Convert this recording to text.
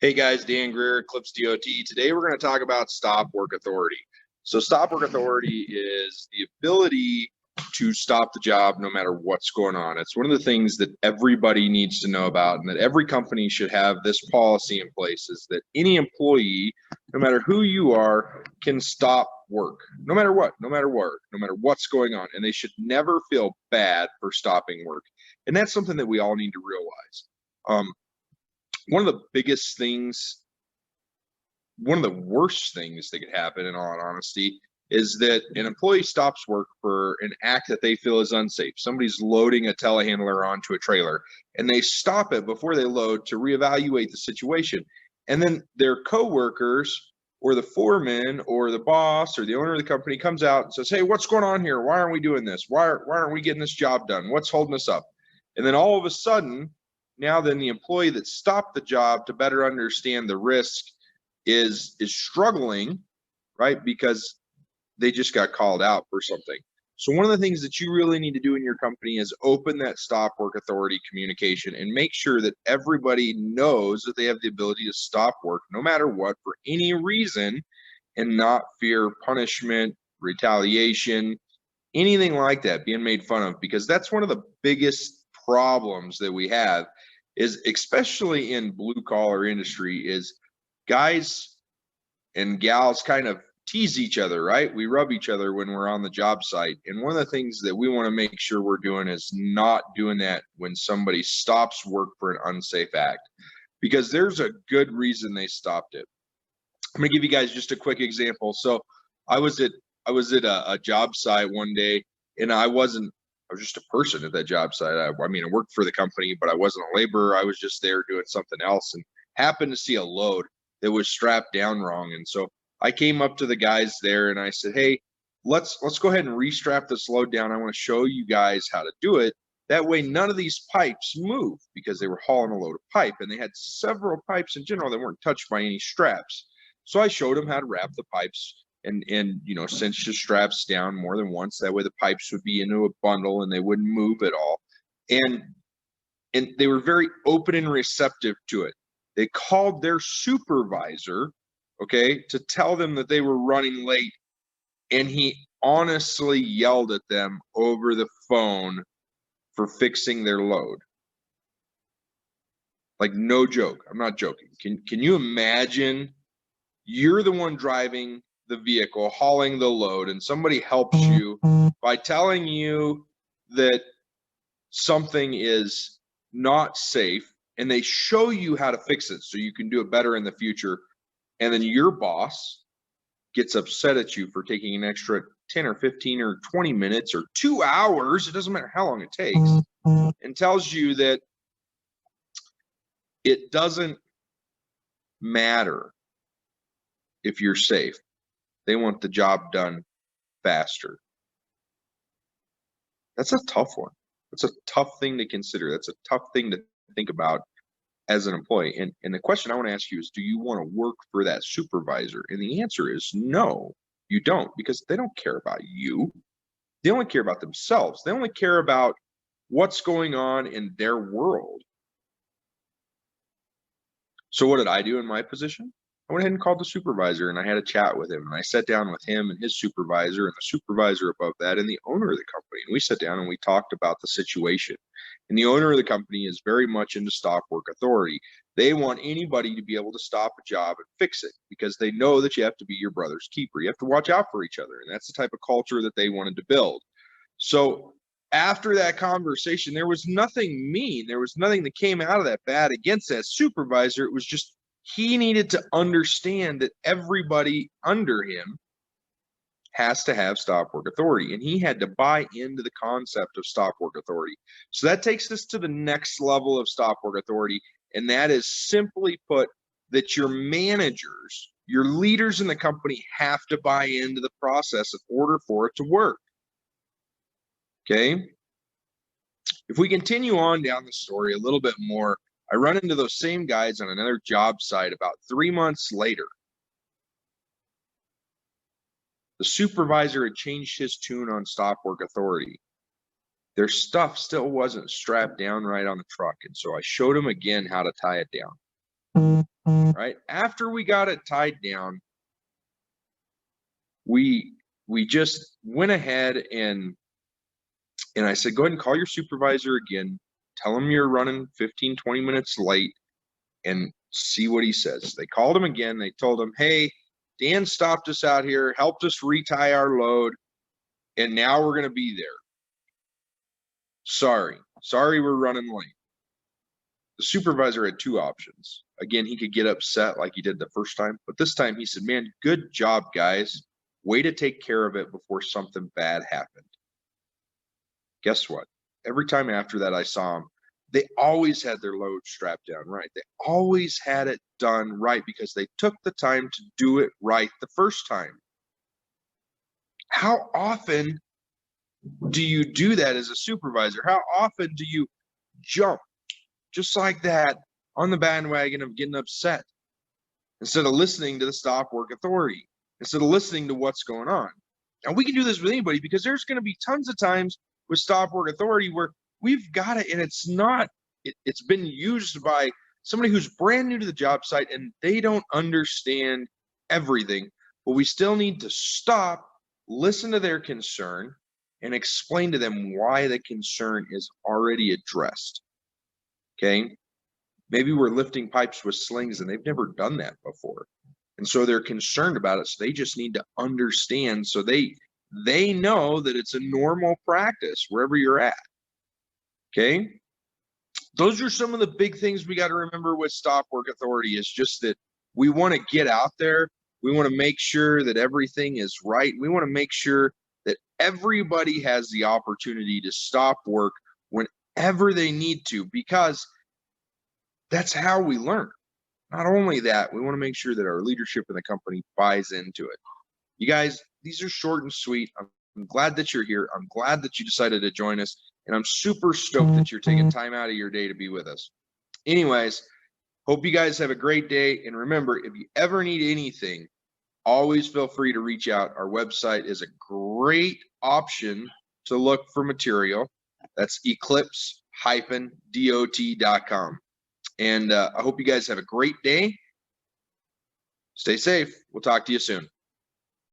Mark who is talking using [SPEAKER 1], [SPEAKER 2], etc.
[SPEAKER 1] Hey guys, Dan Greer, Eclipse DOT. Today we're going to talk about stop work authority. So stop work authority is the ability to stop the job no matter what's going on. It's one of the things that everybody needs to know about, and that every company should have this policy in place, is that any employee, no matter who you are, can stop work, no matter what, no matter where, no matter what's going on. And they should never feel bad for stopping work. And that's something that we all need to realize. One of the biggest things, one of the worst things that could happen, in all honesty, is that an employee stops work for an act that they feel is unsafe. Somebody's loading a telehandler onto a trailer, and they stop it before they load to reevaluate the situation. And then their coworkers or the foreman or the boss or the owner of the company comes out and says, "Hey, what's going on here? Why aren't we doing this? Why aren't we getting this job done? What's holding us up?" And then all of a sudden, now then the employee that stopped the job to better understand the risk is struggling, right? Because they just got called out for something. So one of the things that you really need to do in your company is open that stop work authority communication and make sure that everybody knows that they have the ability to stop work no matter what for any reason, and not fear punishment, retaliation, anything like that, being made fun of. Because that's one of the biggest problems that we have, is especially in blue collar industry, is guys and gals kind of tease each other, right? We rub each other when we're on the job site. And one of the things that we want to make sure we're doing is not doing that when somebody stops work for an unsafe act, because there's a good reason they stopped it. I'm going to give you guys just a quick example. So I was at a job site one day, and I was just a person at that job site. I mean, I worked for the company, but I wasn't a laborer. I was just there doing something else, and happened to see a load that was strapped down wrong. And so I came up to the guys there and I said, "Hey, let's go ahead and restrap this load down. I want to show you guys how to do it. That way none of these pipes move," because they were hauling a load of pipe, and they had several pipes in general that weren't touched by any straps. So I showed them how to wrap the pipes and cinch the straps down more than once. That way the pipes would be into a bundle and they wouldn't move at all. And they were very open and receptive to it. They called their supervisor, okay, to tell them that they were running late, and he honestly yelled at them over the phone for fixing their load. Like, no joke. I'm not joking. Can you imagine? You're the one driving the vehicle, hauling the load, and somebody helps you by telling you that something is not safe, and they show you how to fix it so you can do it better in the future. And then your boss gets upset at you for taking an extra 10 or 15 or 20 minutes or 2 hours, it doesn't matter how long it takes, and tells you that it doesn't matter if you're safe. They want the job done faster. That's a tough one. That's a tough thing to consider. That's a tough thing to think about as an employee. And the question I want to ask you is, do you want to work for that supervisor? And the answer is no, you don't, because they don't care about you. They only care about themselves. They only care about what's going on in their world. So what did I do in my position? I went ahead and called the supervisor, and I had a chat with him, and I sat down with him and his supervisor and the supervisor above that and the owner of the company. And we sat down and we talked about the situation. And the owner of the company is very much into stop work authority. They want anybody to be able to stop a job and fix it, because they know that you have to be your brother's keeper. You have to watch out for each other. And that's the type of culture that they wanted to build. So after that conversation, there was nothing mean. There was nothing that came out of that bad against that supervisor. It was just, he needed to understand that everybody under him has to have stop work authority, and he had to buy into the concept of stop work authority. So that takes us to the next level of stop work authority, and that is, simply put, that your managers, your leaders in the company, have to buy into the process in order for it to work. Okay? If we continue on down the story a little bit more, I run into those same guys on another job site about 3 months later. The supervisor had changed his tune on stop work authority. Their stuff still wasn't strapped down right on the truck, and so I showed him again how to tie it down. right? After we got it tied down, we just went ahead and I said, go ahead and call your supervisor again. Tell him you're running 15, 20 minutes late and see what he says. They called him again. They told him, hey, Dan stopped us out here, helped us retie our load, and now we're going to be there. Sorry, we're running late. The supervisor had two options. Again, he could get upset like he did the first time, but this time he said, man, good job, guys. Way to take care of it before something bad happened. Guess what? Every time after that I saw him, they always had their load strapped down right. They always had it done right because they took the time to do it right the first time. How often do you do that as a supervisor? How often do you jump just like that on the bandwagon of getting upset instead of listening to the stop work authority, instead of listening to what's going on? And we can do this with anybody because there's going to be tons of times with stop work authority where we've got it and it's not, it's been used by somebody who's brand new to the job site and they don't understand everything, but we still need to stop, listen to their concern, and explain to them why the concern is already addressed. Okay, maybe we're lifting pipes with slings and they've never done that before, and so they're concerned about it. So they just need to understand, so they know that it's a normal practice wherever you're at. Okay, those are some of the big things we got to remember with stop work authority. Is just that we want to get out there, we want to make sure that everything is right, we want to make sure that everybody has the opportunity to stop work whenever they need to, because that's how we learn. Not only that, we want to make sure that our leadership in the company buys into it. You guys, these are short and sweet. I'm glad that you're here. I'm glad that you decided to join us, and I'm super stoked that you're taking time out of your day to be with us. Anyways, hope you guys have a great day, and remember, if you ever need anything, always feel free to reach out. Our website is a great option to look for material. That's eclipse-dot.com. And I hope you guys have a great day. Stay safe. We'll talk to you soon.